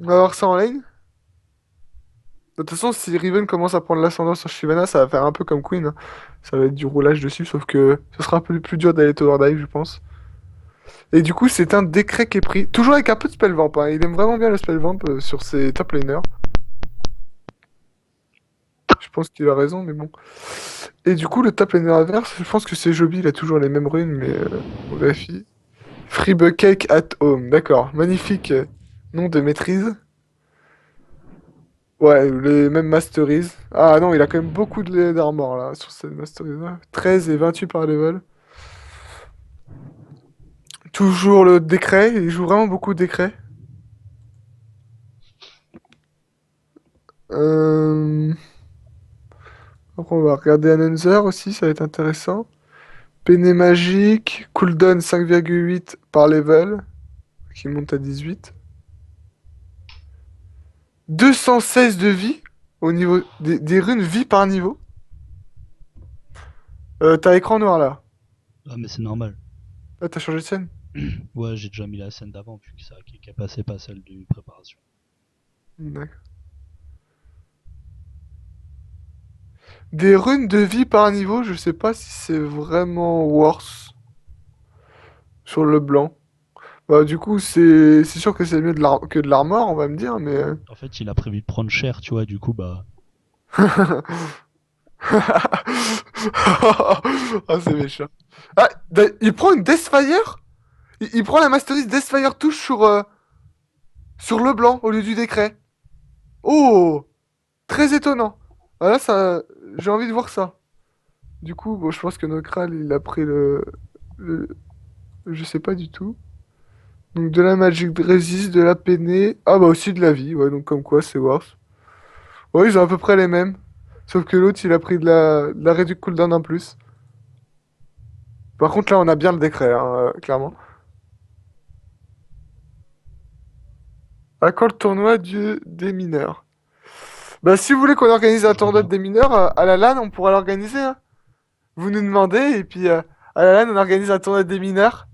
On va voir ça en lane. De toute façon, si Riven commence à prendre l'ascendant sur Shyvana, ça va faire un peu comme Queen, hein. Ça va être du roulage dessus, sauf que ce sera un peu plus dur d'aller tower dive, je pense. Et du coup, c'est un décret qui est pris. Toujours avec un peu de spellvamp, hein. Il aime vraiment bien le spellvamp sur ses top laners. Je pense qu'il a raison, mais bon. Et du coup, le top laner adverse, je pense que c'est Joby, il a toujours les mêmes runes, mais on vérifie. Free Cake at Home, d'accord. Magnifique nom de maîtrise. Ouais, les mêmes masteries. Ah non, il a quand même beaucoup d'armor là sur cette masteries là. 13 et 28 par level. Toujours le décret, il joue vraiment beaucoup de décret. Euh... Après, on va regarder Announcer aussi, ça va être intéressant. Peiné magique, cooldown 5,8 par level, qui monte à 18. 216 de vie au niveau des runes vie par niveau. T'as écran noir là. Ah, mais c'est normal. Là, t'as changé de scène. Ouais, j'ai déjà mis la scène d'avant, vu que ça qui est passé pas celle de préparation. D'accord. Des runes de vie par niveau, je sais pas si c'est vraiment worse sur le blanc. Bah, du coup, c'est sûr que c'est mieux que de l'armor, on va me dire, mais. En fait, il a prévu de prendre cher, tu vois, du coup, bah. Ah, c'est méchant. Ah, il prend une Deathfire? Il prend la Mastery Deathfire touche sur le blanc au lieu du décret. Oh! Très étonnant. Ah, là, ça. J'ai envie de voir ça. Du coup, bon, je pense que Nokral, il a pris le- Je sais pas du tout. Donc de la Magic Resist, de la Peiné. Ah bah aussi de la vie, ouais, donc comme quoi c'est worse. Ouais, ils ont à peu près les mêmes. Sauf que l'autre, il a pris de la réduc cooldown en plus. Par contre, là, on a bien le décret, hein, clairement. À quand le tournoi des mineurs? Bah, si vous voulez qu'on organise un Je tournoi regarde. des mineurs, à la LAN, on pourra l'organiser, hein. Vous nous demandez, et puis à la LAN, on organise un tournoi des mineurs.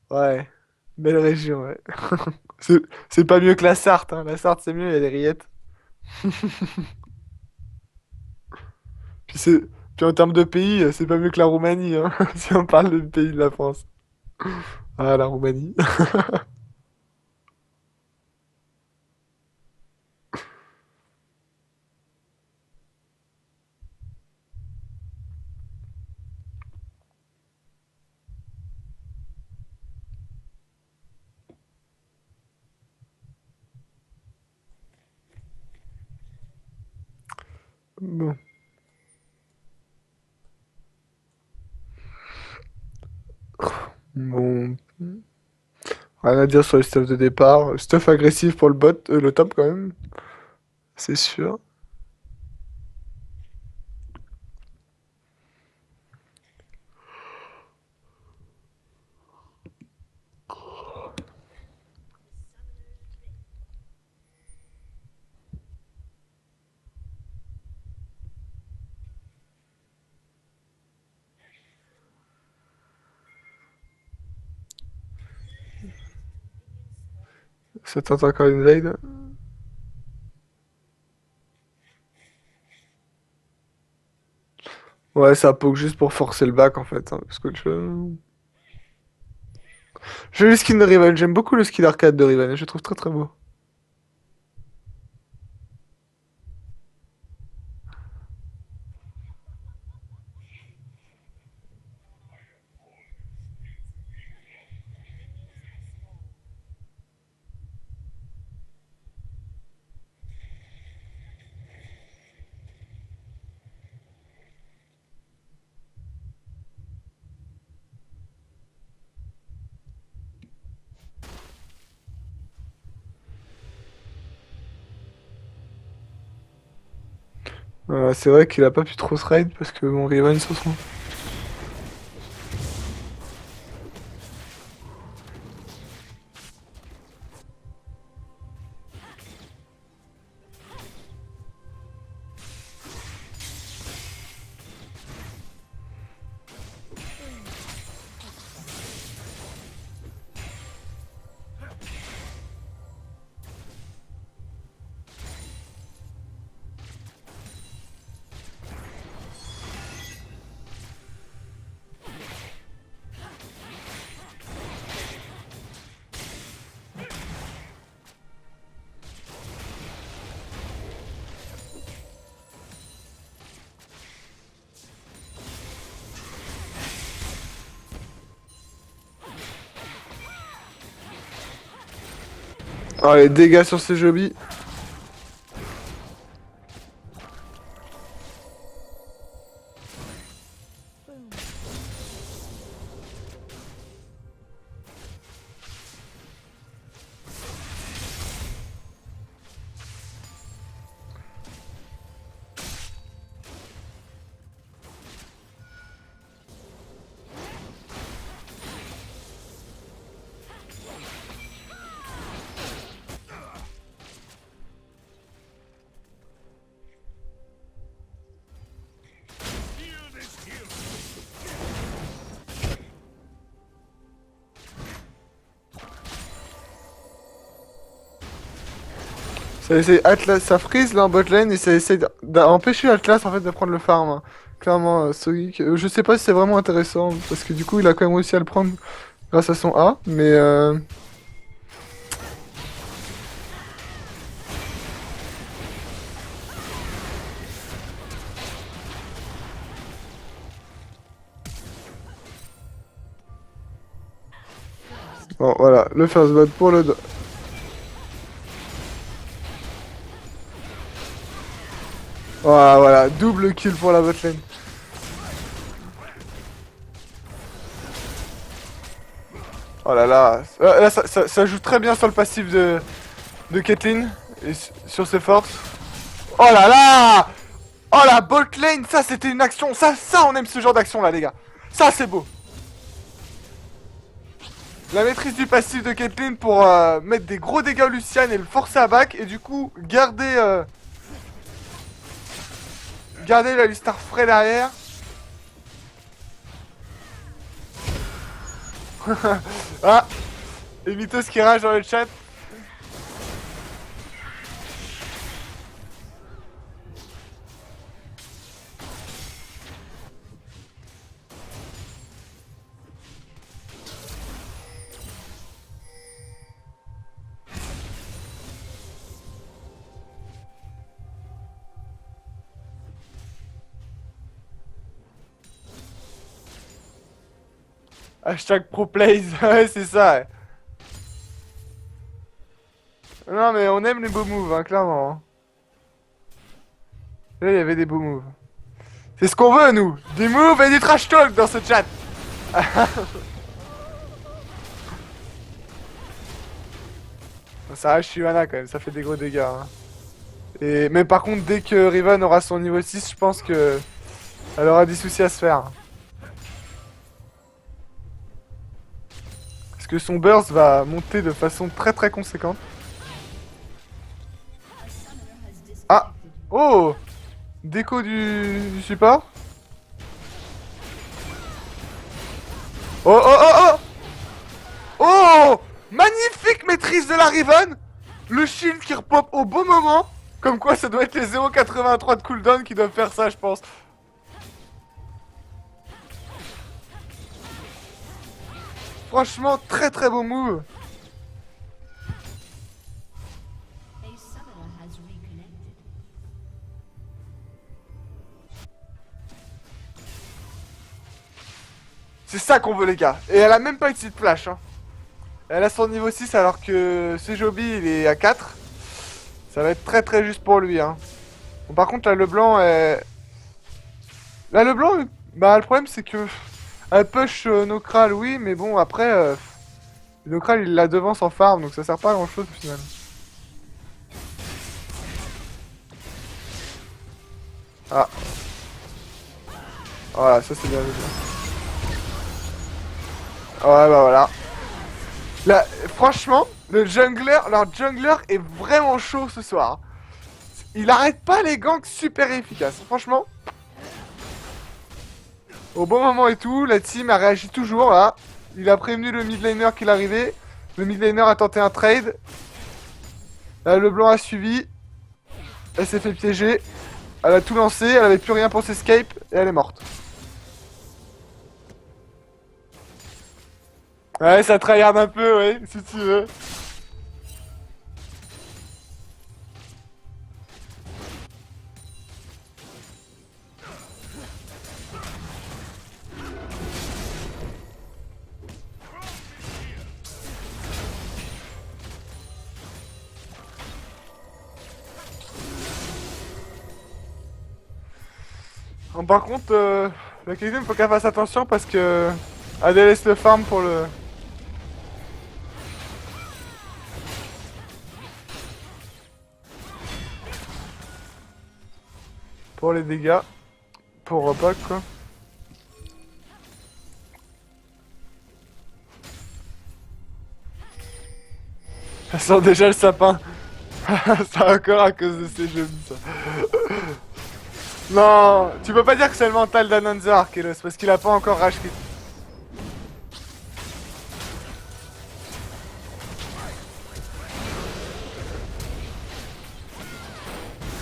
Ouais, belle région, ouais. C'est c'est pas mieux que la Sarthe, hein. La Sarthe, c'est mieux, il y a des rillettes. Puis, puis en termes de pays, c'est pas mieux que la Roumanie, hein, si on parle de pays de la France. Ah, la Roumanie. Bon. Bon. Rien à dire sur les stuff de départ. Stuff agressif pour le bot, le top quand même, c'est sûr. Ça tente encore une invade. Ouais, ça poke juste pour forcer le back en fait, hein, parce que J'aime le skin de Riven, j'aime beaucoup le skin arcade de Riven, je le trouve très très beau. C'est vrai qu'il a pas pu trop se raid parce que mon Riven se sont. Oh, les dégâts sur ces jobbies. Atlas, ça freeze là en bot lane et ça essaie d'empêcher Atlas en fait de prendre le farm, hein. Clairement, Sonic. Je sais pas si c'est vraiment intéressant parce que du coup il a quand même réussi à le prendre grâce à son A, mais bon voilà, le first blood pour le... Voilà, voilà, double kill pour la bot lane. Oh là là, là ça joue très bien sur le passif de Caitlyn et sur ses forces. Oh là là! Oh la bot lane, ça c'était une action, ça on aime ce genre d'action là les gars. Ça c'est beau. La maîtrise du passif de Caitlyn pour mettre des gros dégâts au Lucian et le forcer à back et du coup garder la Alistar frais derrière. Ah, et Mythos qui rage dans le chat. Hashtag ProPlays, ouais c'est ça. Ouais. Non mais on aime les beaux moves, hein, clairement. Hein. Là il y avait des beaux moves. C'est ce qu'on veut nous, des moves et du trash talk dans ce chat. Ça reste Shyvana quand même, ça fait des gros dégâts. Hein. Et mais par contre dès que Riven aura son niveau 6, je pense que elle aura des soucis à se faire. Parce que son burst va monter de façon très très conséquente. Ah! Oh! Déco du support. Oh oh oh oh! Oh! Magnifique maîtrise de la Riven! Le shield qui repop au bon moment! Comme quoi ça doit être les 0,83 de cooldown qui doivent faire ça je pense. Franchement très très beau move. C'est ça qu'on veut les gars. Et elle a même pas utilisé de flash hein. Elle a son niveau 6 alors que Sejobi il est à 4. Ça va être très très juste pour lui hein. Bon, par contre là le blanc est... Là le blanc, bah le problème c'est que... Elle push Nokral oui mais bon après... Nokral il la devance en farm donc ça sert pas à grand chose au final. Ah. Voilà ça c'est bien. Ouais bah voilà. Là, franchement, leur jungler est vraiment chaud ce soir. Il arrête pas les ganks super efficaces. Franchement. Au bon moment et tout, la team a réagi toujours là. Il a prévenu le mid laner qu'il arrivait. Le mid laner a tenté un trade. Là, le blanc a suivi. Elle s'est fait piéger. Elle a tout lancé, elle avait plus rien pour s'escape et elle est morte. Ouais, ça tryhard un peu, ouais, si tu veux. Par contre, la Caitlyn, faut qu'elle fasse attention parce que... Elle délaisse le farm pour le... Pour les dégâts. Pour repas, quoi. Ça sent déjà le sapin. C'est encore à cause de ces jeux, ça. Non, tu peux pas dire que c'est le mental d'Ananzer, Arkelos, parce qu'il a pas encore rage quit.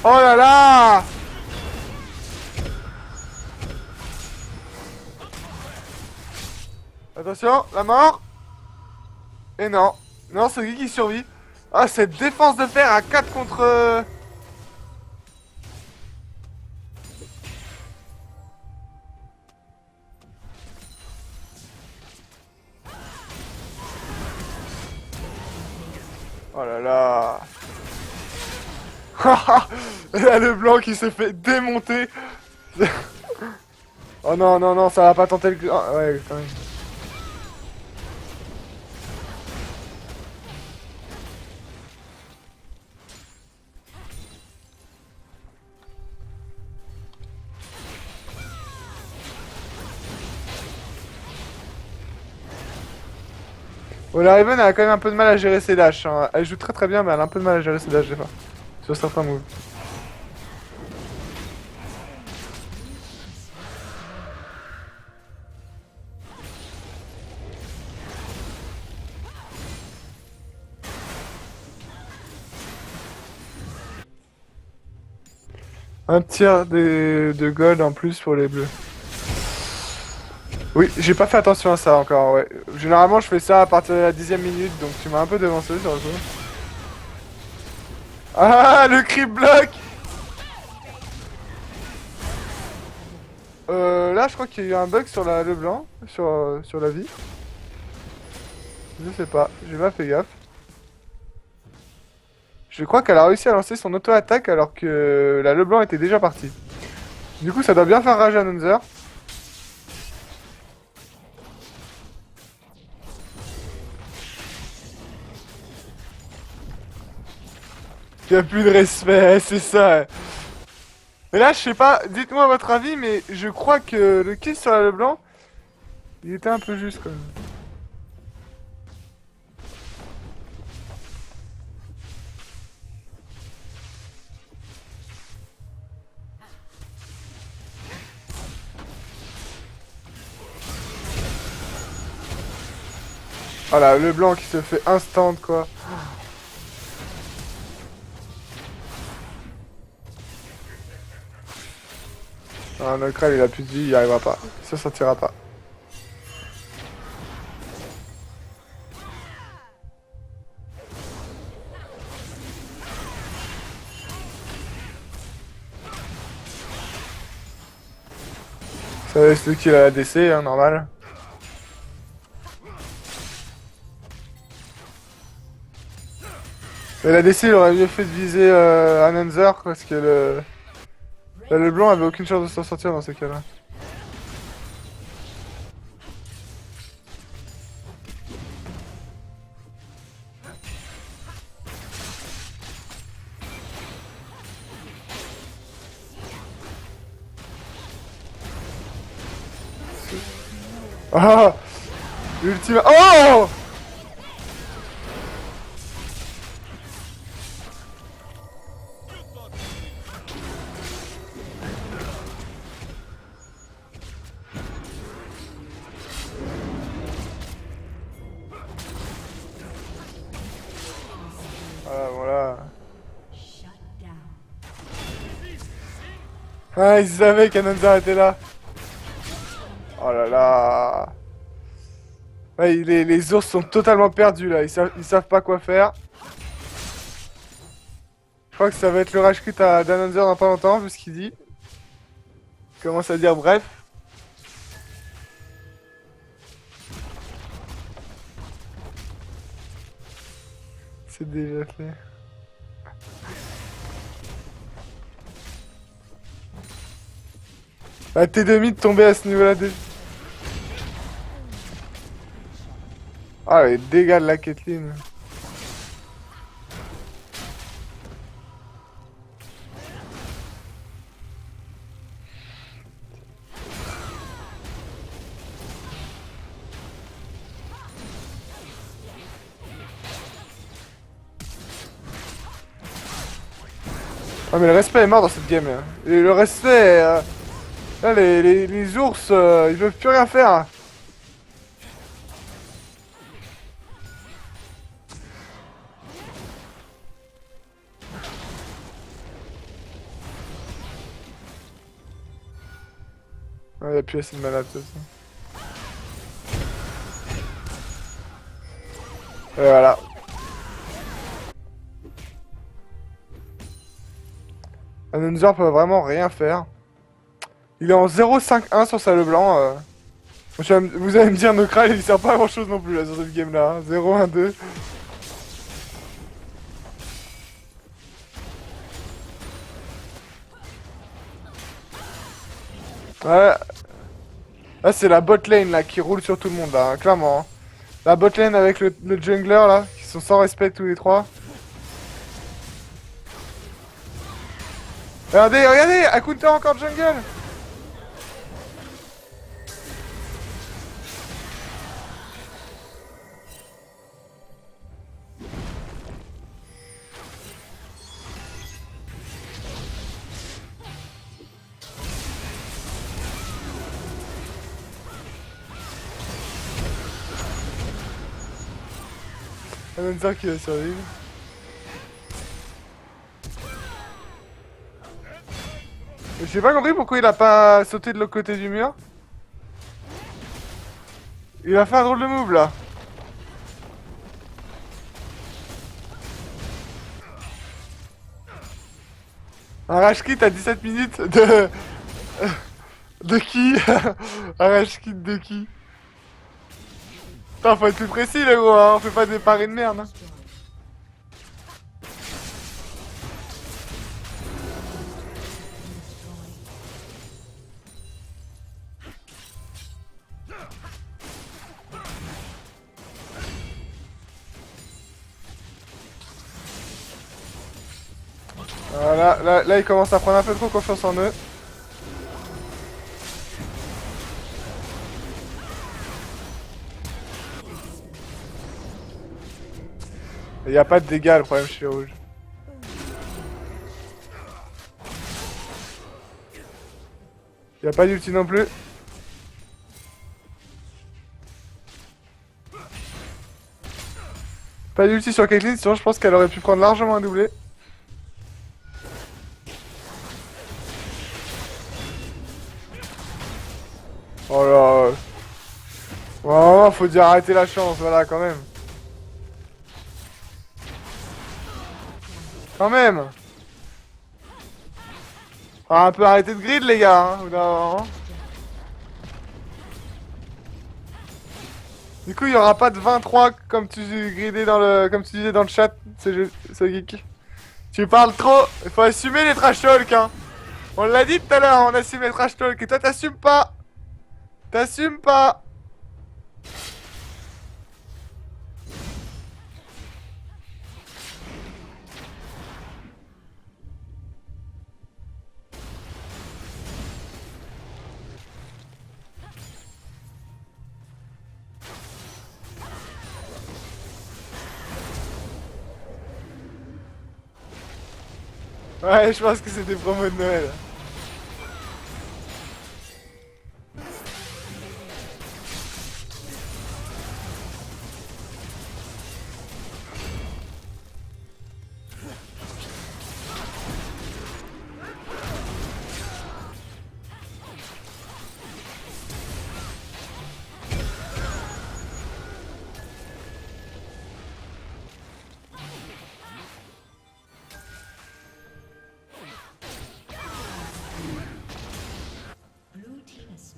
Oh là là! Attention, la mort! Et non. Non, c'est lui qui survit. Ah, cette défense de fer à 4 contre... Oh là là. Et là, le blanc qui s'est fait démonter. Oh non, non, non, ça va pas tenter le... Ah, ouais, quand même. Bon, la Raven, elle a quand même un peu de mal à gérer ses dashs. Hein. Elle joue très très bien, mais elle a un peu de mal à gérer ses dashs des fois. Sur certains moves. Un tiers de gold en plus pour les bleus. Oui, j'ai pas fait attention à ça encore, ouais. Généralement, je fais ça à partir de la 10e minute, donc tu m'as un peu devancé sur le coup. Ah, le creep block! Là, je crois qu'il y a eu un bug sur le blanc, sur la vie. Je sais pas, j'ai pas fait gaffe. Je crois qu'elle a réussi à lancer son auto-attaque alors que la Leblanc était déjà partie. Du coup, ça doit bien faire rage à Nunzer. Il y a plus de respect, c'est ça. Mais là, je sais pas, dites-moi votre avis, mais je crois que le kill sur la Leblanc, il était un peu juste quand même. Voilà, le blanc qui se fait instant quoi. Ah, Nocrel il a plus de vie, il y arrivera pas. Ça sortira pas. Ça c'est lui qui a la DC, hein, normal. Mais la DC il aurait mieux fait de viser Ananzer parce que le blanc avait aucune chance de s'en sortir dans ces cas-là. Ah, l'ultime. Oh! Voilà, voilà. Ah, ils savaient qu'Ananzer était là. Oh là là. Ouais, les ours sont totalement perdus là, ils savent pas quoi faire. Je crois que ça va être le rage quit à d'Ananzer dans pas longtemps, vu ce qu'il dit. Il commence à dire bref. C'est déjà fait. Ah, t'es demi de tomber à ce niveau-là. Ah, les dégâts de la Caitlyn. Ah, mais le respect est mort dans cette game. Hein. Et le respect. Là, les ours, ils peuvent plus rien faire. Hein. Ouais, y'a plus assez de mana de toute façon. Et voilà. Anonzor peut vraiment rien faire. Il est en 0-5-1 sur sa Leblanc. Vous allez me dire, Nokra, il sert pas à grand chose non plus là sur cette game là. Hein. 0-1-2. Ouais. Là, c'est la bot lane là qui roule sur tout le monde là, hein, clairement. Hein. La bot lane avec le jungler là, qui sont sans respect tous les trois. Regardez, regardez, Akunta encore jungle. Anonzor qui va survivre. J'ai pas compris pourquoi il a pas sauté de l'autre côté du mur. Il a fait un drôle de move là. Un rage kit à 17 minutes de... De qui? Un rage kit de qui? Putain, faut être plus précis les gros, hein. On fait pas des paris de merde. Hein. Voilà, là ils commencent à prendre un peu trop confiance en eux. Il y a pas de dégâts le problème chez les rouges. Il y a pas d'ulti non plus. Pas d'ulti sur Caitlyn, sinon je pense qu'elle aurait pu prendre largement un doublé. Oh là. Vraiment, faut dire arrêter la chance, voilà, quand même. Quand même. Ah, un peu arrêter de grid, les gars, hein, au bout d'un moment. Du coup, il y aura pas de 23 comme tu gridais dans le, comme tu disais dans le chat, c'est geek. Tu parles trop, il faut assumer les trash talk, hein. On l'a dit tout à l'heure, on assume les trash talk, et toi t'assumes pas. T'assumes pas. Ouais, je pense que c'est des promos de Noël.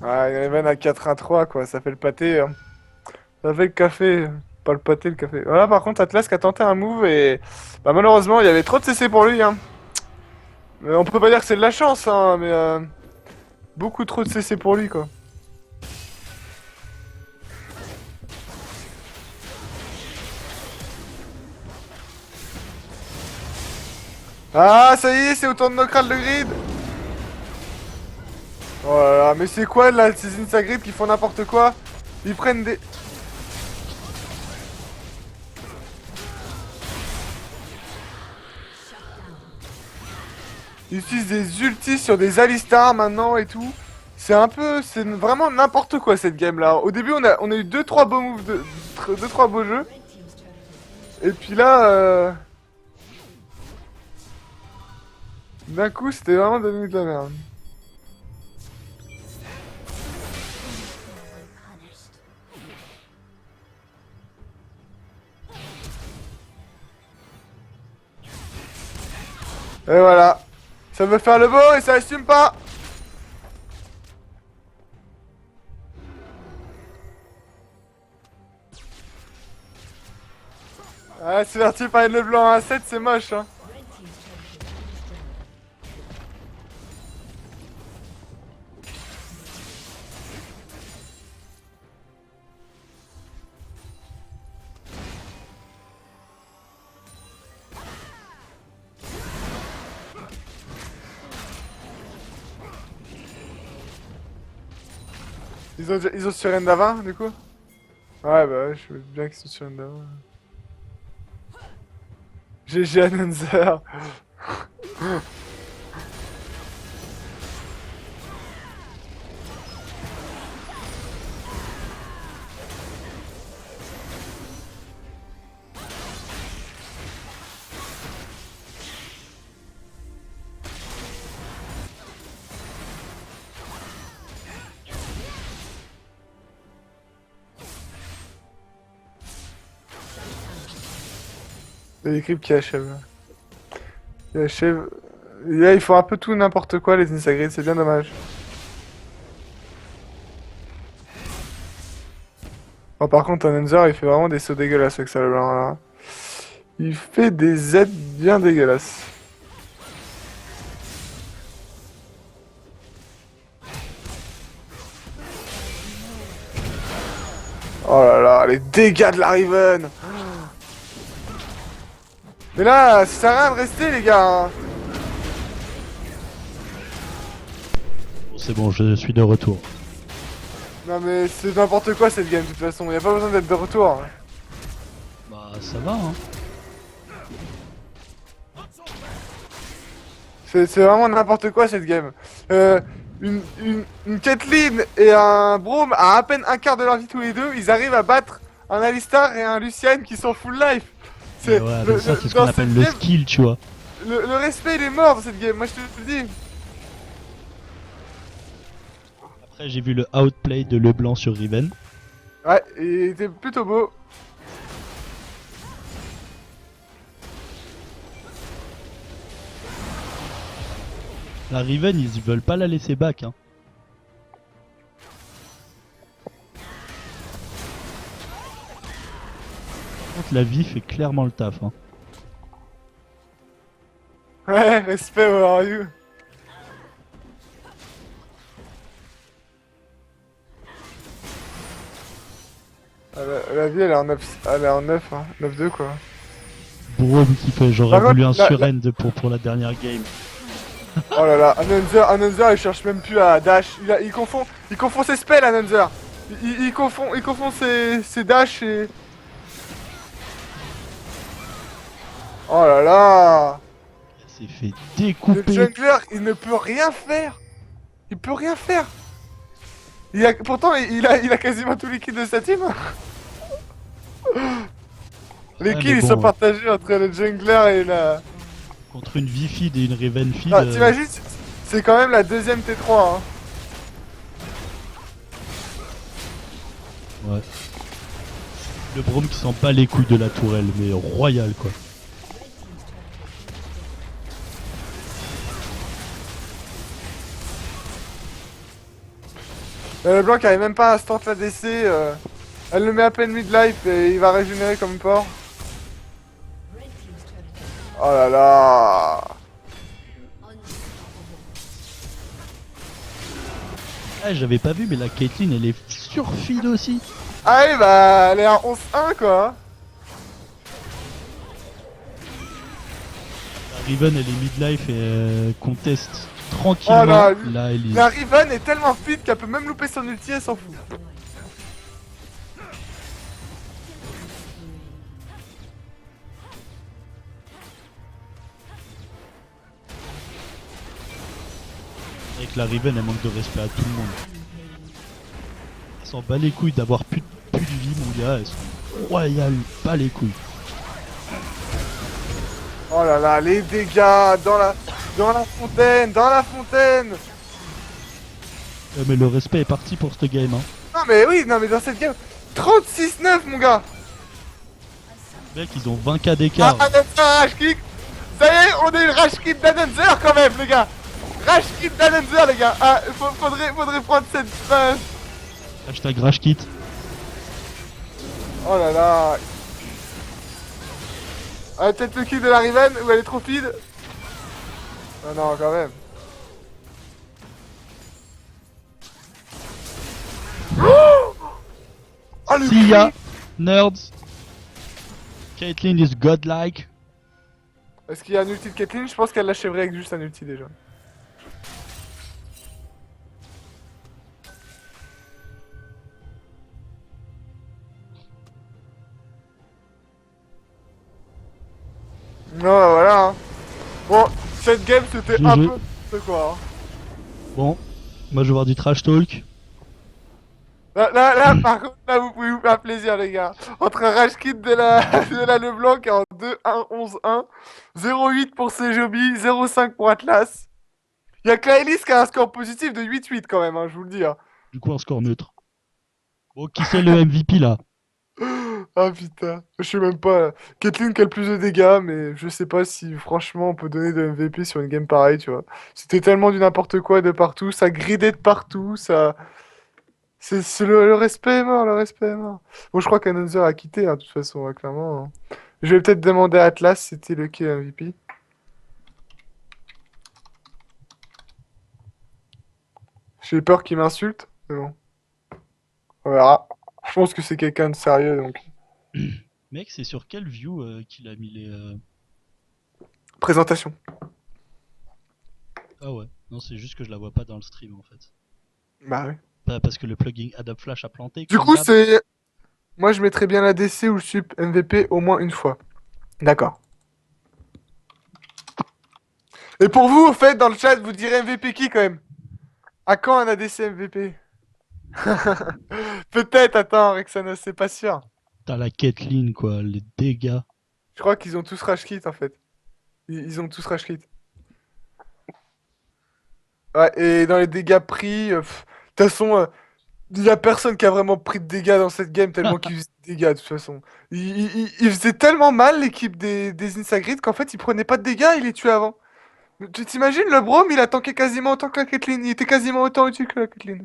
Ouais, il y en avait à 4-1-3 quoi, ça fait le pâté. Hein. Ça fait le café, pas le pâté, le café. Voilà, par contre, Atlas qui a tenté un move et... Bah malheureusement, il y avait trop de CC pour lui. Hein. Mais on peut pas dire que c'est de la chance, hein, mais... Beaucoup trop de CC pour lui, quoi. Ah, ça y est, c'est autant de Nocral de grid. Oh là là, mais c'est quoi là, ces Instagrid qui font n'importe quoi? Ils prennent des... Ils utilisent des ultis sur des Alistar maintenant et tout. C'est un peu... C'est vraiment n'importe quoi cette game là. Au début on a eu 2-3 beaux moves, 2-3 beaux jeux. Et puis là... D'un coup c'était vraiment devenu de la merde. Et voilà. Ça veut faire le beau et ça assume pas. Ah, c'est parti par le blanc à 7, c'est moche hein. Ils ont sur Endava du coup. Ouais bah ouais, je veux bien qu'ils sont sur Endava. GG Announcer. Il y a des creeps qui achèvent. Ils achèvent. Là, ils font un peu tout n'importe quoi, les Instagrid, c'est bien dommage. Oh, par contre, Announcer, il fait vraiment des sauts dégueulasses avec ça, le blanc, là. Il fait des Z bien dégueulasses. Oh là là, les dégâts de la Riven. Mais là, ça sert à rien de rester, les gars hein. Bon, c'est bon, je suis de retour. Non mais c'est n'importe quoi cette game de toute façon, y a pas besoin d'être de retour hein. Bah, ça va, hein. C'est vraiment n'importe quoi cette game. Une Caitlyn et un Braum à peine un quart de leur vie tous les deux, ils arrivent à battre un Alistar et un Lucian qui sont full life. Mais ouais, mais ça, c'est ce qu'on appelle le skill, tu vois. Le respect il est mort dans cette game, moi je te le dis. Après, j'ai vu le outplay de Leblanc sur Riven. Ouais, il était plutôt beau. La Riven, ils veulent pas la laisser back, hein. Par contre, la vie fait clairement le taf, hein. Ouais, respect, where are you? Ah, la vie elle est en 9, elle est en 9, hein, 9-2 quoi. Braum qui fait, j'aurais Par contre, voulu un surrend pour la dernière game. Oh là là, Announcer il cherche même plus à dash, il confond ses spells Announcer. Il confond ses dash et... Oh là là. Il s'est fait Le découper. jungler il ne peut rien faire. Il peut rien faire. Pourtant il a quasiment tous les kills de sa team. Les Ouais, kills mais ils bon, sont partagés entre le jungler et la... contre une V-feed et une Riven feed. Ah, t'imagines, c'est quand même la deuxième T3 hein. Ouais. Le Braum qui s'en bat les couilles de la tourelle, mais royal quoi. Le blanc qui arrive même pas à instant la DC, elle le met à peine mid-life et il va régénérer comme porc. Oh là là. 「 Unstoppable. 」 « 」 « 」 « 」 « 」 « 」 « 」 « 」 « 」 « 」 « 」 « 」 « 」 « 」 « 」 « 」 « 」 « 」 « 」 « 」 « 」 « 」 « 」 « 」 « 」 « 」 » Ah, j'avais pas vu, mais la Caitlyn, elle est surfeed aussi. Ah oui, bah, elle est à 11-1, quoi. La Riven, elle est midlife et conteste Oh tranquillement là, la la Elise. Riven est tellement fit qu'elle peut même louper son ulti, elle s'en fout. Avec la Riven, elle manque de respect à tout le monde. Elle s'en bat les couilles d'avoir plus de vie, mon gars. Elles sont royales, pas les couilles. Oh là là, les dégâts dans la fontaine, dans la fontaine. Mais le respect est parti pour ce game, hein. Non mais oui, non mais dans cette game, 36-9 mon gars. Mec, ils ont 20k Ah, d'écart. Ananzer, rage kick. Ça y est, on a une rage kick d'Ananzer quand même, les gars. Rage kick d'Ananzer, les gars. Ah, faudrait prendre cette phase. Hashtag rage kit. Oh là là. Ah, peut-être le kill de la Riven où elle est trop feed. Ah non, quand même. Oh le See ya, cri. nerds. Caitlyn is godlike. Est-ce qu'il y a un ulti de Caitlyn? Je pense qu'elle l'achèverait avec juste un ulti déjà. Non, bah voilà. Hein. Bon, cette game c'était un GG. peu de quoi. Hein. Bon, moi je vais voir du trash talk. Là, par contre, là, vous pouvez vous faire plaisir, les gars. Entre un rage kit de la Leblanc qui est en 2-1-11-1, 0,8 pour Sejobi, 0,5 pour Atlas. Il y a Klaelis qui a un score positif de 8-8 quand même, hein, je vous le dis. Hein. Du coup, un score neutre. Bon, qui c'est le MVP là? Ah putain, je sais même pas. Caitlyn qui a le plus de dégâts, mais je sais pas si franchement on peut donner de MVP sur une game pareille, tu vois. C'était tellement du n'importe quoi de partout, ça gridait de partout, ça. C'est le respect est mort, le respect est mort. Bon, je crois qu'Another a quitté, hein, de toute façon, hein, clairement. Hein. Je vais peut-être demander à Atlas si c'était le qui MVP. J'ai peur qu'il m'insulte, mais bon, on verra. Je pense que c'est quelqu'un de sérieux, donc. Mec, c'est sur quelle view qu'il a mis les. Présentation. Ah ouais, non, c'est juste que je la vois pas dans le stream en fait. Bah oui. Pas parce que le plugin Adobe Flash a planté, Du comme coup, d'hab. c'est. Moi, je mettrais bien la DC ou le Sup MVP au moins une fois. D'accord. Et pour vous, au fait, dans le chat, vous direz MVP qui quand même? À quand un ADC MVP? Peut-être, attends, Rexanos, c'est pas sûr. T'as la Caitlyn quoi, les dégâts. Je crois qu'ils ont tous rage quit en fait. Ils ont tous rage quit. Ouais, et dans les dégâts pris, de toute façon, il y a personne qui a vraiment pris de dégâts dans cette game tellement qu'ils faisaient des dégâts de toute façon. Ils faisaient tellement mal l'équipe des Insagrid qu'en fait ils prenaient pas de dégâts, ils les tuaient avant. Tu t'imagines, le Braum il a tanké quasiment autant que la Caitlyn, il était quasiment autant utile que la Caitlyn.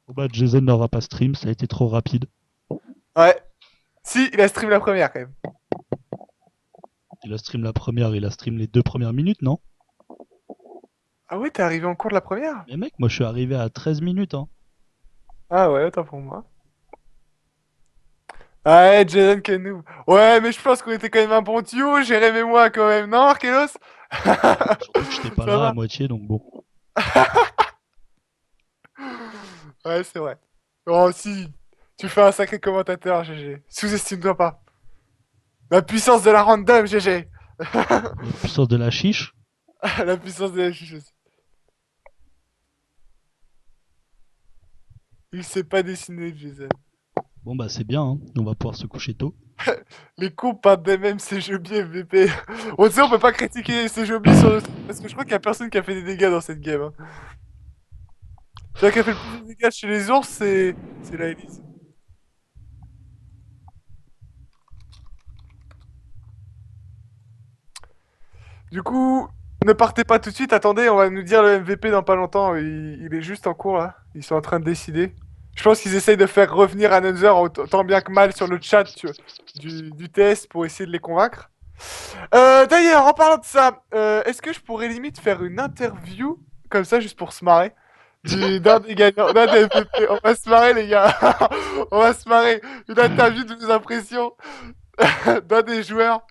Bon bah, Jason n'aura pas stream, ça a été trop rapide. Ouais. Si, il a stream la première quand même. Il a stream la première, il a stream les 2 premières minutes, non? Ah ouais, t'es arrivé en cours de la première? Mais mec, moi je suis arrivé à 13 minutes, hein. Ah ouais, autant pour moi. Ouais, Jaden Kenou. Ouais, mais je pense qu'on était quand même un bon duo, Jérém et moi quand même, non, Arkelos? Surtout que j'étais pas Ça là à va. moitié, donc bon. Ouais, c'est vrai. Oh si, tu fais un sacré commentateur, GG. Sous-estime-toi pas. La puissance de la random, GG. La puissance de la chiche. La puissance de la chiche aussi. Il sait pas dessiner, Jason. Bon bah c'est bien, hein. On va pouvoir se coucher tôt. Les coupes partent des mêmes CGB MVP. On sait, on peut pas critiquer CGB sur le stream parce que je crois qu'il y a personne qui a fait des dégâts dans cette game. Hein. Celui qui a fait le plus de dégâts chez les ours, c'est la Elise. Du coup, ne partez pas tout de suite, attendez, on va nous dire le MVP dans pas longtemps. Il est juste en cours là. Ils sont en train de décider. Je pense qu'ils essayent de faire revenir Another tant bien que mal sur le chat du TS pour essayer de les convaincre. D'ailleurs, en parlant de ça, est-ce que je pourrais limite faire une interview, comme ça, juste pour se marrer, d'un des gagnants, d'un des MVP. On va se marrer, les gars. On va se marrer. Une interview de vos impressions d'un des joueurs.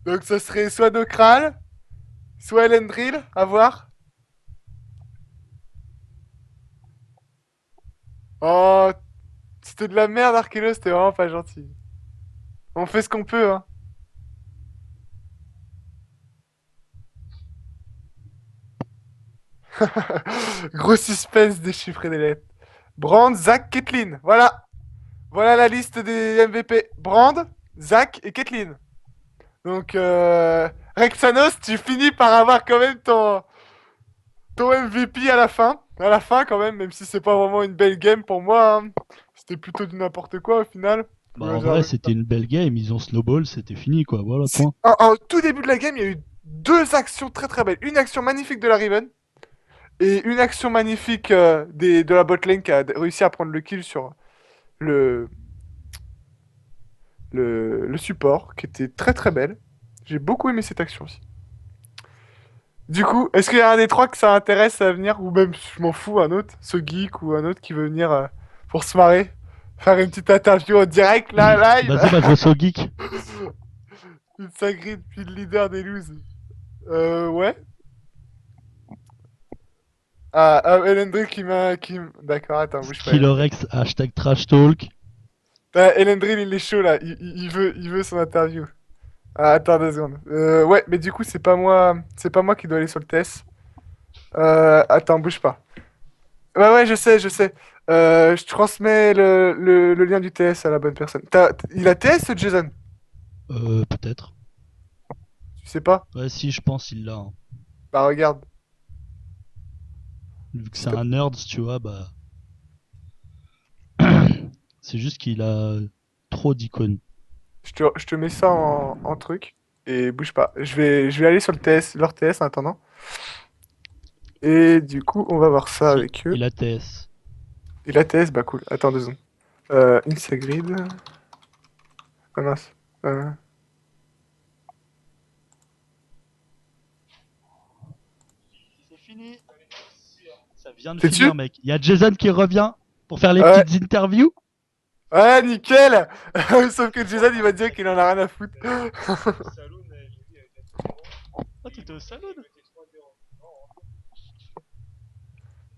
Donc, ce serait soit Nokral, soit Elendril, à voir. Oh, c'était de la merde, Arkelos, c'était vraiment pas gentil. On fait ce qu'on peut, hein. Gros suspense déchiffrer des lettres. Brand, Zach, Kathleen. Voilà. Voilà la liste des MVP. Brand, Zach et Kathleen. Donc, Rexanos, tu finis par avoir quand même ton MVP à la fin. À la fin, quand même, si c'est pas vraiment une belle game pour moi. Hein. C'était plutôt du n'importe quoi au final. Bah en vrai, c'était une belle game, ils ont snowball, c'était fini quoi, voilà, point. En tout début de la game, il y a eu deux actions très très belles. Une action magnifique de la Riven et une action magnifique de la botlane qui a réussi à prendre le kill sur le, le support, qui était très très belle. J'ai beaucoup aimé cette action aussi. Du coup, est-ce qu'il y a un des trois que ça intéresse à venir, ou même je m'en fous, un autre, ce geek ou un autre qui veut venir pour se marrer, faire une petite interview en direct, là, live, Vas-y, bah je veux So Geek. une sacrée depuis le leader des looses. Ouais. Elendrill D'accord, attends, bouge pas, Elendrill. Skillerex, hashtag trash talk. Elendrill, il est chaud là, il veut son interview. Ah, attends 2 secondes. Ouais, mais du coup, c'est pas moi qui dois aller sur le test. Attends, bouge pas. Ouais, je sais, je sais. Je transmets le lien du TS à la bonne personne. Il a TS, ce Jason? Peut-être. Tu sais pas? Ouais, si, je pense il l'a. Hein. Bah, regarde. Vu que c'est Stop. un nerd, tu vois, bah. C'est juste qu'il a trop d'icônes. Je te mets ça en truc. Et bouge pas. Je vais aller sur le TS, leur TS en attendant. Et du coup, on va voir ça Si, avec eux. il a TS. Et la TS, bah cool. Attends 2 secondes. Instagrid. Ah mince. C'est fini. Ça vient de T'es dessus? finir, mec. Il y a Jason qui revient pour faire les Ouais. petites interviews. Ouais, nickel! Sauf que Jason, il va dire qu'il en a rien à foutre. Ah, t'étais au salon.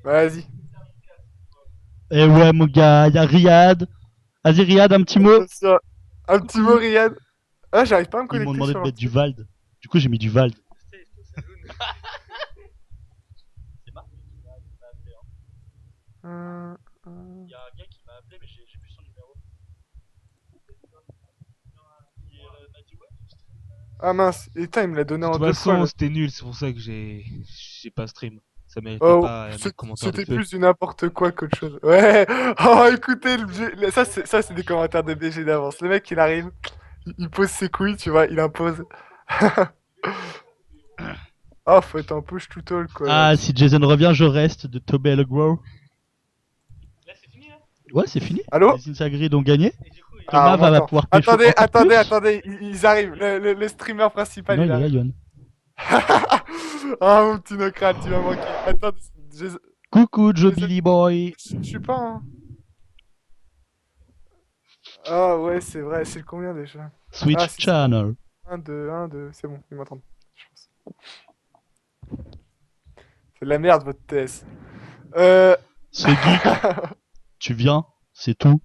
Vas-y. Eh ouais, mon gars, il y a Riyad. Vas-y, Riyad, un petit mot. Attention. Un petit mot, Coucou. Riyad. Ah, j'arrive pas à me Ils m'ont connecter demandé sur de leur mettre du truc. Vald. Du coup, j'ai mis du Vald. C'est marrant. Euh, Il y a un gars qui m'a appelé, mais j'ai plus son numéro. Il m'a dit ouais. Ah mince, et putain, il me l'a donné De en toute 2 fois. façon, c'était nul, c'est pour ça que j'ai pas stream. Ça méritait Oh, pas un mec commentaire de c'était feu. plus du n'importe quoi qu'autre chose. Ouais, oh écoutez, ça c'est des commentaires de BG d'avance. Le mec il arrive, il pose ses couilles, tu vois, il impose. Oh, faut être un push to talk quoi Ah, là-dessus. si Jason revient, je reste de Tobey Grow. Là, c'est fini, là. Ouais, c'est fini. Allô? Les Insagrid ont gagné. Ah, Thomas on va m'entend. pouvoir pécho encore plus. Attendez, ils arrivent. Le streamer principal Non, il il est là, arrive. Yohan. Ah mon petit Nocrate, tu m'as manqué. Attends, Coucou, Joe Jason, Billy Boy. je suis pas. Hein. Ah ouais, c'est vrai, c'est le combien déjà? Ah, Switch c'est ça. Channel. 1, 2, c'est bon, ils m'entendent. Je pense. C'est de la merde votre TS. Euh... Ce geek, tu viens, c'est tout.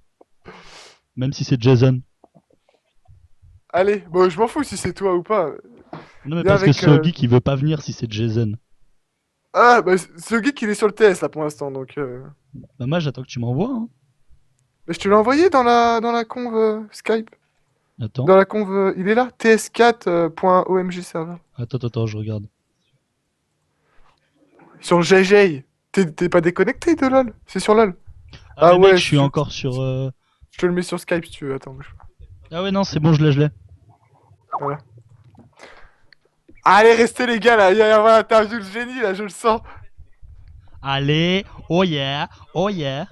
Même si c'est Jason. Allez, bon, je m'en fous si c'est toi ou pas. Non, mais Viens parce que avec. ce geek, il veut pas venir si c'est Jason. Ah, bah, ce geek il est sur le TS là pour l'instant donc. Bah, moi, j'attends que tu m'envoies. Hein. Mais je te l'ai envoyé dans la conve Skype. Attends. Dans la conve, il est là, ts4.omg server. Attends, je regarde. Sur GG. T'es pas déconnecté de LoL? C'est sur LoL. Ah, Ah mais mec, ouais, je suis encore sur. je te le mets sur Skype si tu veux. Attends, bouge pas. Ah, ouais, non, c'est bon, je l'ai. Voilà. Allez, restez les gars là, il va y avoir l'interview de génie là, je le sens. Allez, oh yeah, oh yeah.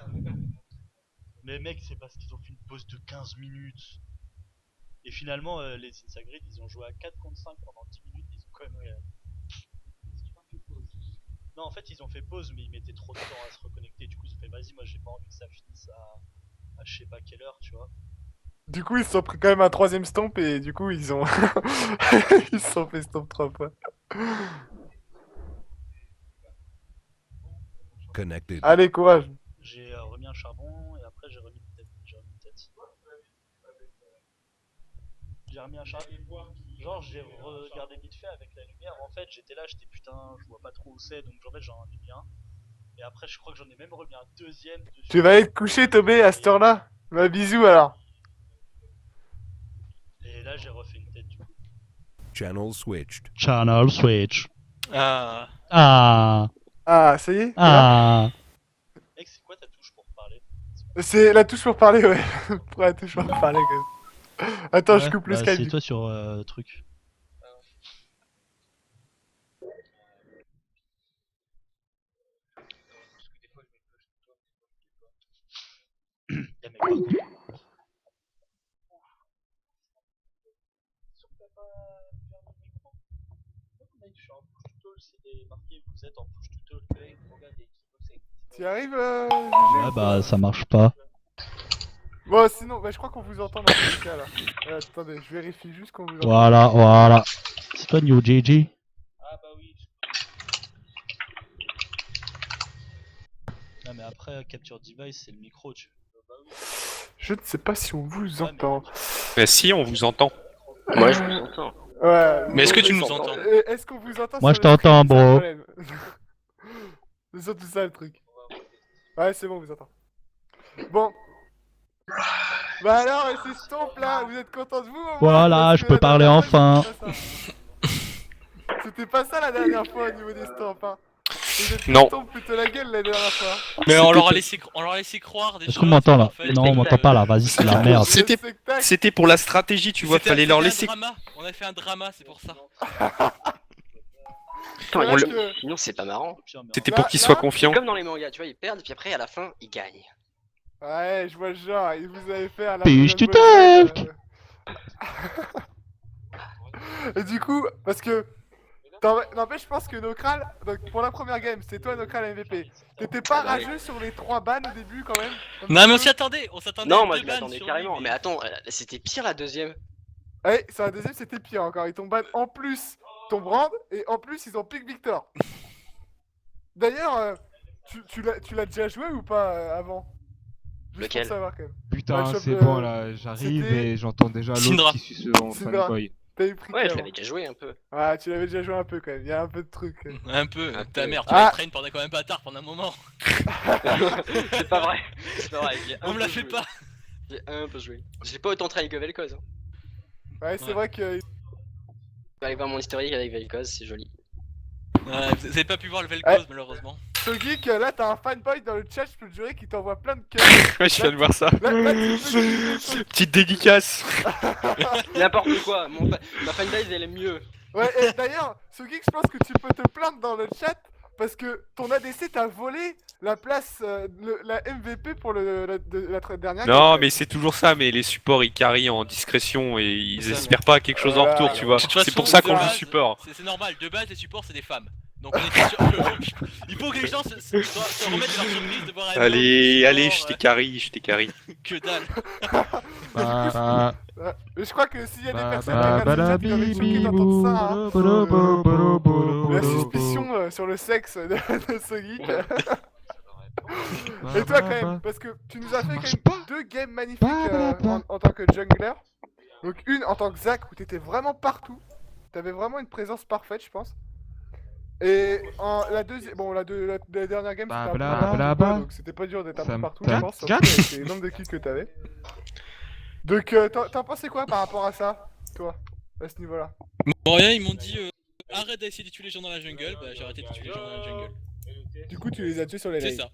Mais mec, c'est parce qu'ils ont fait une pause de 15 minutes. Et finalement, les Insagrid, ils ont joué à 4 contre 5 pendant 10 minutes, ils ont quand même. Non, en fait, ils ont fait pause, mais ils mettaient trop de temps à se reconnecter. Du coup, ils ont fait vas-y, moi j'ai pas envie que ça finisse à je sais pas quelle heure, tu vois. Du coup, ils se sont pris quand même un troisième stomp et du coup, ils ont. Ils se sont fait stomp 3 fois. Connected. Allez, courage. J'ai remis un charbon et après j'ai remis une tête. J'ai remis une tête. J'ai remis un charbon. Genre, j'ai regardé vite fait avec la lumière. En fait, j'étais là, j'étais putain, je vois pas trop où c'est, donc en fait, j'en ai mis un. Et après, je crois que j'en ai même remis un deuxième. Tu vas aller te coucher, Tobé, à cette heure-là. Bah, bisous alors. Et là, j'ai refait une tête du coup. Channel switched. Channel switch. Ah. Ah. Ah, ça y est? t'es là Ah. Mec, c'est quoi ta touche pour parler? C'est la touche pour parler, ouais. Pour la touche pour parler, quand même. Attends, je coupe le Skype. C'est toi sur truc. Y'a mes potes. Je suis en push to talk, c'est marqué vous êtes en push to talk. Regardez qui bosse. Tu arrives, Ouais, bah ça marche pas. Bon, sinon, bah, je crois qu'on vous entend dans tous les cas, là. Attendez, je vérifie juste qu'on vous entend. Voilà. C'est toi, New JJ? Ah bah oui. Non mais après, capture device, c'est le micro, tu Je ne sais pas si on vous entend. Bah si, on vous entend. Moi je vous entends. Ouais. Mais est-ce que tu on nous vous entends? Est-ce qu'on vous entend Moi, sur je le t'entends, stream, c'est le bro. problème. C'est surtout ça le truc. Ouais, c'est bon, on vous entend. Bon. Bah alors, et c'est Stomp là, vous êtes content de vous au moins? Voilà, Parce je que peux la parler dernière fois, enfin. C'était pas ça la dernière fois au niveau des Stomp, hein. Vous êtes Non. Stomp plutôt la gueule la dernière fois. Mais on leur a laissé croire des Est-ce choses. qu'on m'entend là? en fait. Non, on m'entend pas là, vas-y, c'est la merde. C'était- Le spectacle. C'était pour la stratégie, tu vois, fallait leur laisser. Un drama. On a fait un drama, c'est pour ça. Attends, C'est vrai il- que- Sinon c'est pas marrant. C'était Là- pour qu'ils là- soient confiants. Comme dans les mangas, tu vois, ils perdent, puis après à la fin, ils gagnent. Ouais, je vois le genre, et vous avez fait à la Piche Dragon tu Ball Z, talk. Et du coup, parce que... N'empêche, je pense que Nokral, donc pour la première game, c'était toi Nokral MVP. T'étais pas Ah bah oui. rageux sur les 3 bans au début quand même? Un Non, petit mais on peu. s'y attendait. On s'attendait. Non, à moi deux je bans l'attendais sur carrément, lui, mais attends, c'était pire la deuxième. Ouais, sur la deuxième c'était pire encore, ils t'ont ban en plus ton brand, et en plus ils ont pick Victor. D'ailleurs, tu l'as déjà joué ou pas avant? Juste Lequel pour savoir quand même. Putain, Ouais, c'est chope, bon là, j'arrive c'était- et j'entends déjà Syndra. l'autre qui suit son Syndra. fanboy. T'as eu pris Ouais, je avant. l'avais déjà joué un peu. Ouais, tu l'avais déjà joué un peu quand même, il y a un peu de trucs. Un peu. Un Ta peu. mère, tu Ah. m'as traîné pendant quand même pas tard pendant un moment. C'est pas vrai. C'est pas vrai. j'ai un On me peu l'a fait joué. pas. J'ai un peu joué. J'ai pas autant traîné que Vel'Koz. Hein. Ouais, c'est Ouais. vrai que... Faut aller voir mon historique avec Vel'Koz, c'est joli. Ouais, vous avez pas pu voir le Vel'Koz malheureusement. Ce geek, là t'as un fanboy dans le chat, je peux te jurer qu'il t'envoie plein de cœurs. Ouais, je viens de voir ça. Là, tu peux... Petite dédicace. N'importe quoi, ma fanbase elle est mieux. Ouais, et d'ailleurs, ce geek, je pense que tu peux te plaindre dans le chat parce que ton ADC t'a volé la place, la MVP pour la dernière Non, game. mais c'est toujours ça, mais les supports ils carrient en discrétion et ils Ça, espèrent pas quelque chose en Voilà. retour, tu vois. De toute C'est façon, pour ça de qu'on joue base, support. C'est normal, de base les supports c'est des femmes. Donc on était sûr que... Il faut que les gens se remettent de leur surprise de voir un Allez, homme allez, support, je t'ai carry, je t'ai carry. Que dalle. Bah, Mais je crois que s'il y a des bah, personnes bah, qui regardent le chat, bah, qui doivent être choquées bi, d'entendre ça, hein. bolo, bolo, bolo, bolo, La bolo, suspicion sur le sexe de ce geek. bolo. Et toi Bah, quand même, bah, parce que tu nous as fait marche quand même 2 games magnifiques en tant que jungler. Donc une en tant que Zac où t'étais vraiment partout. T'avais vraiment une présence parfaite, je pense. Et la deuxième, bon la dernière game Bah, c'était bla, un peu bla, n'importe bla. quoi, donc c'était pas dur d'être un Ça peu me partout, je tape. pense, surtout avec les nombres de kills que t'avais. Donc t'en pensais quoi par rapport à ça, toi, à ce niveau-là? Bon rien, ils m'ont dit arrête d'essayer de tuer les gens dans la jungle, bah j'ai arrêté de tuer les gens dans la jungle. Du coup tu les as tués sur les C'est lanes. ça.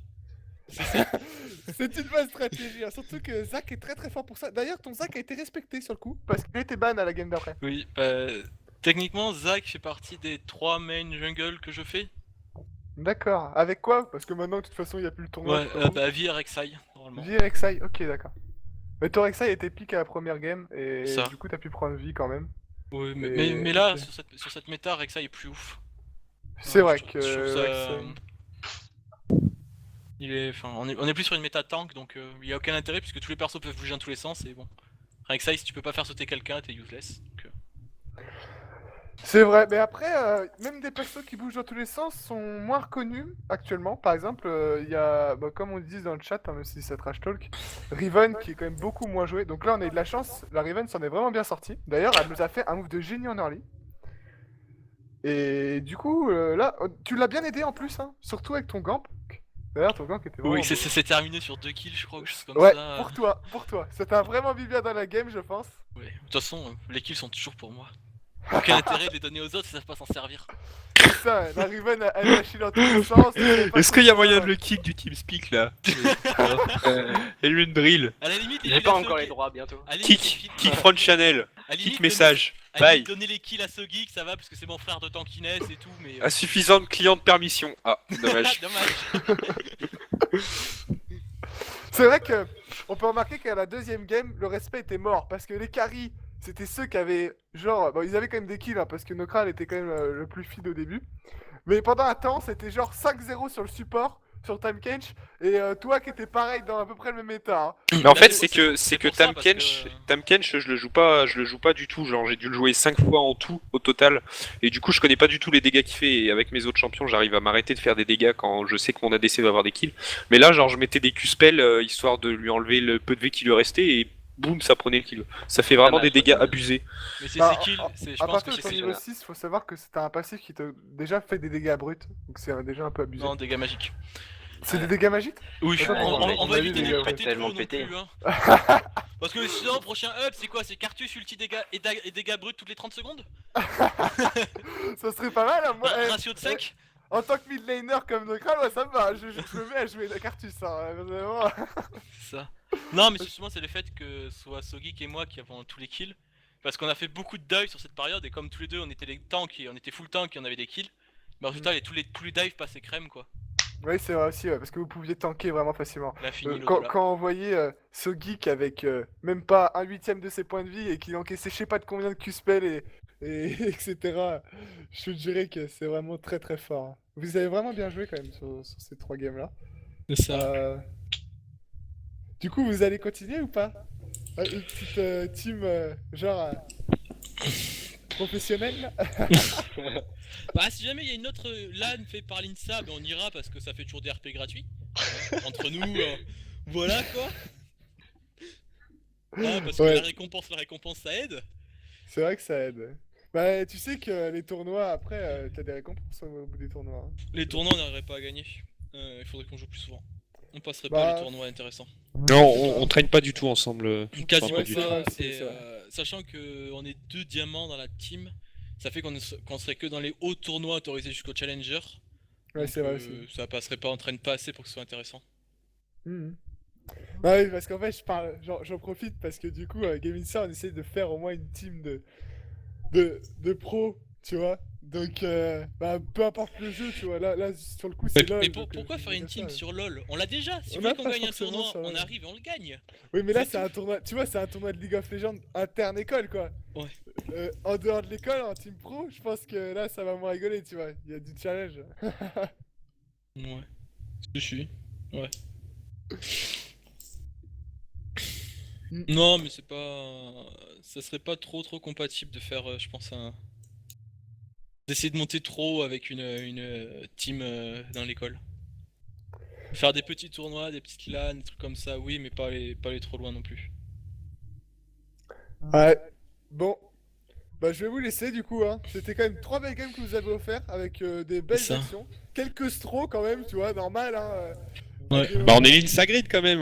C'est une bonne stratégie, hein, surtout que Zac est très fort pour ça. D'ailleurs ton Zac a été respecté sur le coup, parce qu'il a été ban à la game d'après. Oui, techniquement Zac fait partie des 3 main jungle que je fais. D'accord, avec quoi? Parce que maintenant de toute façon il n'y a plus le tournoi. Ouais, bah Vi et Rek'Sai, normalement. Vi et Rek'Sai, ok d'accord. Mais Torexa il était pique à la première game et Ça. du coup t'as pu prendre vie quand même. Ouais, Et- mais là, ok. sur cette méta, Rek'Sai est plus ouf. C'est Ouais, vrai je que trouve ça, Rek'Sai- enfin, on est plus sur une méta tank, donc il y a aucun intérêt puisque tous les persos peuvent bouger dans tous les sens et bon. Rek'Sai, si tu peux pas faire sauter quelqu'un, t'es useless. Donc, C'est vrai, mais après, même des persos qui bougent dans tous les sens sont moins reconnus actuellement. Par exemple, il y a, bah, comme on dit dans le chat, hein, même si c'est trash talk, Riven qui est quand même beaucoup moins joué. Donc là, on a eu de la chance, la Riven s'en est vraiment bien sortie. D'ailleurs, elle nous a fait un move de génie en early. Et du coup, là, tu l'as bien aidé en plus, hein, surtout avec ton gank. D'ailleurs, ton gank était vraiment oui, beau. c'est terminé sur 2 kills, je crois, ou quelque chose comme Ouais, ça. pour toi. Ça t'a vraiment mis bien dans la game, je pense. Ouais. De toute façon, les kills sont toujours pour moi. Aucun intérêt de les donner aux autres si ça savent pas s'en servir. C'est ça, la Riven, elle lâche dans tous les sens. Est-ce qu'il y a moyen de le kick du TeamSpeak là Et lui une drill. À la limite, J'ai pas encore les droits bientôt. À la limite, Kick front channel. à la limite, Kick message. à la Bye. limite, donner les kills à Sogeek, ça va parce que c'est mon frère de tankiness et tout, mais. Insuffisante client de permission. Ah, dommage. Dommage. C'est vrai que on peut remarquer qu'à la deuxième game, le respect était mort parce que les carries, c'était ceux qui avaient genre, bon, ils avaient quand même des kills hein, parce que Nokral était quand même le plus feed au début. Mais pendant un temps, c'était genre 5-0 sur le support, sur Time Kench, et toi qui étais pareil dans à peu près le même état. Hein. Mais en Là, fait, c'est c'est que pour ça, Tam parce Kench, que- Tam Kench, je le joue pas du tout. Genre, j'ai dû le jouer 5 fois en tout, au total. Et du coup, je connais pas du tout les dégâts qu'il fait. Et avec mes autres champions, j'arrive à m'arrêter de faire des dégâts quand je sais que mon ADC va avoir des kills. Mais là, genre, je mettais des Q-spells, histoire de lui enlever le peu de V qui lui restait, et boum, ça prenait le kill. Ça fait vraiment Ah bah, des dégâts ouais. abusés. Mais c'est Bah, ces kills, je À pense que partir de c'est ton ces niveau 6, faut savoir que c'est un passif qui te déjà fait des dégâts bruts, donc c'est déjà un peu abusé. Non, dégâts magiques. C'est des dégâts magiques? Oui, Attends, on va on a éviter vu de des le gars péter tellement trop non pété. plus, hein. Parce que sinon, prochain up, c'est quoi? C'est Cartus, ulti dégâts et dégâts bruts toutes les 30 secondes? Ça serait pas mal, hein, moi. Ratio de 5? En tant que mid laner comme Nokral, ouais, ça me va. Je me mets à jouer la Cartus, hein, vraiment. C'est ça. Non, mais justement, c'est le fait que ce soit Sogeek et moi qui avons tous les kills. Parce qu'on a fait beaucoup de dives sur cette période, et comme tous les deux on était les tanks et on était full tank et on avait des kills, bah au résultat, tous les dives passaient crème quoi. Oui, c'est vrai aussi, ouais, parce que vous pouviez tanker vraiment facilement. La fini Quand on voyait ce geek avec même pas un huitième de ses points de vie et qu'il encaissait je sais pas de combien de Q-spell et etc. Je te dirais que c'est vraiment très très fort. Hein. Vous avez vraiment bien joué quand même sur ces 3 games là. C'est ça. Du coup, vous allez continuer ou pas? Une petite team genre professionnelle là. Bah, si jamais il y a une autre LAN fait par l'INSA, ben on ira parce que ça fait toujours des RP gratuits. Hein, entre nous, voilà quoi. Ah, parce que Ouais. la récompense ça aide. C'est vrai que ça aide. Bah, tu sais que les tournois après, t'as des récompenses au bout des tournois. Hein. Les tournois on n'arriverait pas à gagner. Il faudrait qu'on joue plus souvent. On passerait Bah, pas les tournois intéressants. Non, on traîne pas du tout ensemble. Quasiment Ouais, du c'est tout. vrai, Et c'est vrai. sachant que on est 2 diamants dans la team, ça fait qu'on serait que dans les hauts tournois autorisés jusqu'au Challenger. Ouais, Donc, c'est vrai aussi. ça passerait pas, on traîne pas assez pour que ce soit intéressant. Mhm. Bah oui, parce qu'en fait, j'en profite parce que du coup, Game Insa, on essaie de faire au moins une team de pros, tu vois. Donc, bah, peu importe le jeu, tu vois. Là sur le coup, c'est LoL. Mais donc, pourquoi je faire vais une dire team ça. sur LoL? On l'a déjà. Si On vous voulez a qu'on pas gagne un forcément tournoi, sur on LoL. arrive et on le gagne. Oui, mais là, c'est c'est un tournoi, tu vois, c'est un tournoi de League of Legends interne école, quoi. Ouais. En dehors de l'école, en team pro, je pense que là, ça va moins rigoler, tu vois. Il y a du challenge. Ouais. Je suis. Ouais. Non, mais c'est pas. Ça serait pas trop compatible de faire, je pense, d'essayer de monter trop avec une team dans l'école. Faire des petits tournois, des petites LAN, des trucs comme ça, oui, mais pas aller trop loin non plus. Ouais. Bon. Bah, je vais vous laisser du coup, hein. C'était quand même 3 belles games que vous avez offert avec des belles Ça. actions. Quelques strokes quand même, tu vois, normal, hein. Ouais. avec des Bah, on moments- est l'Insagrid quand même.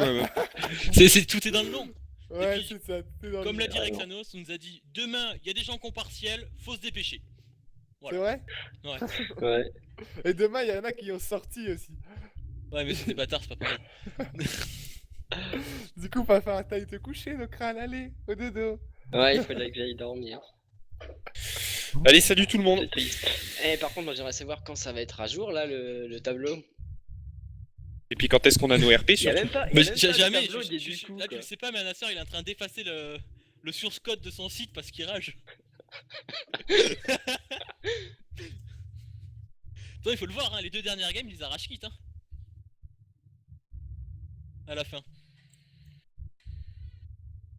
Tout est dans le nom. Ouais, Et puis, c'est ça. t'es dans Comme le- l'a dit Rexanos, on nous a dit demain, il y a des gens qui ont partiel, faut se dépêcher. C'est vrai? Ouais. Ouais. Et demain, il y en a qui ont sorti aussi. Ouais, mais c'est des bâtards, c'est pas pareil. Du coup, va faire un taille te coucher, le crâne, allez, au dodo. Ouais, il faudrait que j'aille dormir. Allez, salut tout le monde. C'est triste. Eh, par contre, moi j'aimerais savoir quand ça va être à jour là le tableau. Et puis quand est-ce qu'on a nos RP Il y a surtout? même pas. Mais Il y a même pas de jamais, tableau des du coup, là tu quoi. le sais pas, mais Anassar il est en train d'effacer le source code de son site parce qu'il rage. Toi, il faut le voir, hein, les 2 dernières games, il les arrache quitte, hein. À la fin.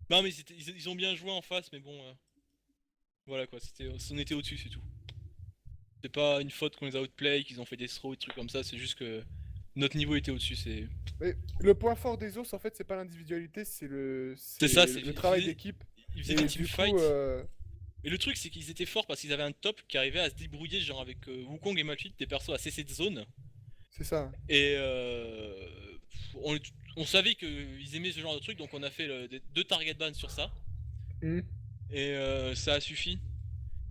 Non, mais ils ont bien joué en face, mais bon. Voilà quoi, on était au-dessus, c'est tout. C'est pas une faute qu'on les a outplay, qu'ils ont fait des throws et des trucs comme ça, c'est juste que notre niveau était au-dessus, c'est. Mais le point fort des ours, en fait, c'est pas l'individualité, C'est ça, c'est le travail d'équipe. Ils faisaient Et des du teamfights. coup, Et le truc, c'est qu'ils étaient forts parce qu'ils avaient un top qui arrivait à se débrouiller, genre avec Wukong et Malphite, des persos à cesser de zone. c'est ça. Et on savait qu'ils aimaient ce genre de truc, donc on a fait 2 target bans sur ça. Mhm. Et ça a suffi.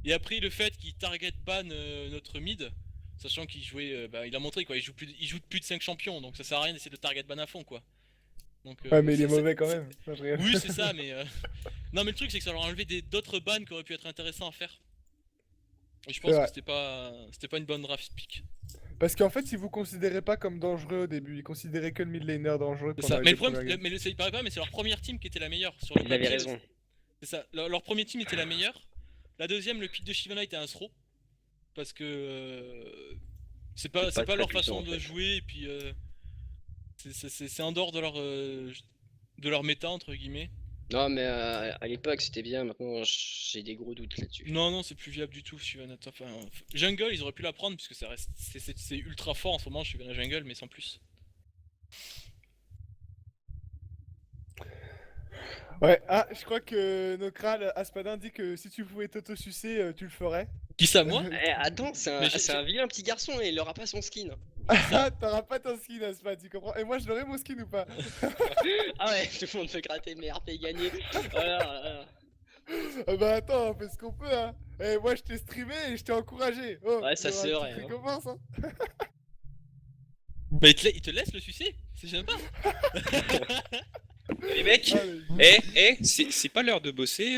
Et après, le fait qu'il target ban notre mid, sachant qu'il jouait. Il a montré quoi, il joue plus de 5 champions, donc ça sert à rien d'essayer de target ban à fond quoi. Donc, Ouais, mais il est c'est- mauvais quand c'est- même. Non, je rigole. Oui, c'est ça, mais. Non, mais le truc, c'est que ça leur a enlevé d'autres bans qui auraient pu être intéressants à faire. Et je pense vrai. que c'était pas une bonne draft pick. Parce qu'en fait, si vous considérez pas comme dangereux au début, ils considéraient que le mid laner dangereux C'est pendant ça. les Mais deux le problème, premières games. mais il paraît pas, mais c'est leur première team qui était la meilleure sur le Vous avez papier. raison. C'est ça. Leur premier team était la meilleure. La deuxième, le pick de Shyvana était un throw. Parce que c'est pas très leur puissant, façon en de fait. jouer et puis c'est en dehors de leur méta entre guillemets. Non, mais à l'époque c'était bien, maintenant j'ai des gros doutes là-dessus. Non, c'est plus viable du tout Shyvana. Enfin, Jungle, ils auraient pu la prendre puisque ça reste c'est ultra fort en ce moment Shyvana Jungle, mais sans plus. Ouais, ah, je crois que Nokral Aspadin dit que si tu pouvais t'auto-sucer, tu le ferais. Qui ça, moi? Eh, attends, c'est Mais c'est un vilain petit garçon et il aura pas son skin. Ah, t'auras pas ton skin, Aspad, tu comprends? Et moi, je l'aurais mon skin ou pas? Ah ouais, tout le monde peut gratter mes RP gagnés. Voilà. Ah bah attends, on fait ce qu'on peut, hein. Et moi, je t'ai streamé et je t'ai encouragé. Oh, Ouais, ça, il y aura c'est une vrai, petite hein. récompense, hein. Bah il te laisse le sucer? C'est sympa. Les mecs, Ah, mais- c'est pas l'heure de bosser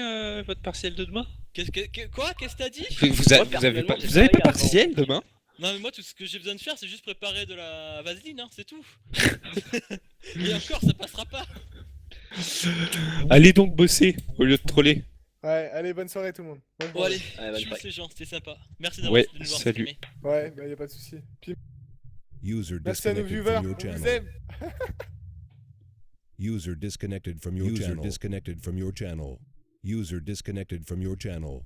votre partiel de demain? Quoi? Qu'est-ce que t'as dit? personnellement, j'ai vous avez pas travaillé partiel demain? Non mais moi tout ce que j'ai besoin de faire c'est juste préparer de la vaseline hein, c'est tout. Et encore ça passera pas. Allez donc bosser au lieu de troller. Ouais, allez, bonne soirée tout le monde. Bonne Bon allez, journée. Ouais, je bonne suis les gens, c'était sympa. Merci Ouais, de nous avoir salut. streamé. Ouais, bah y a pas de souci. Puis User merci à nos disconnected viewers, from your on vous channel. aime. User disconnected from your channel. User disconnected from your channel. User disconnected from your channel.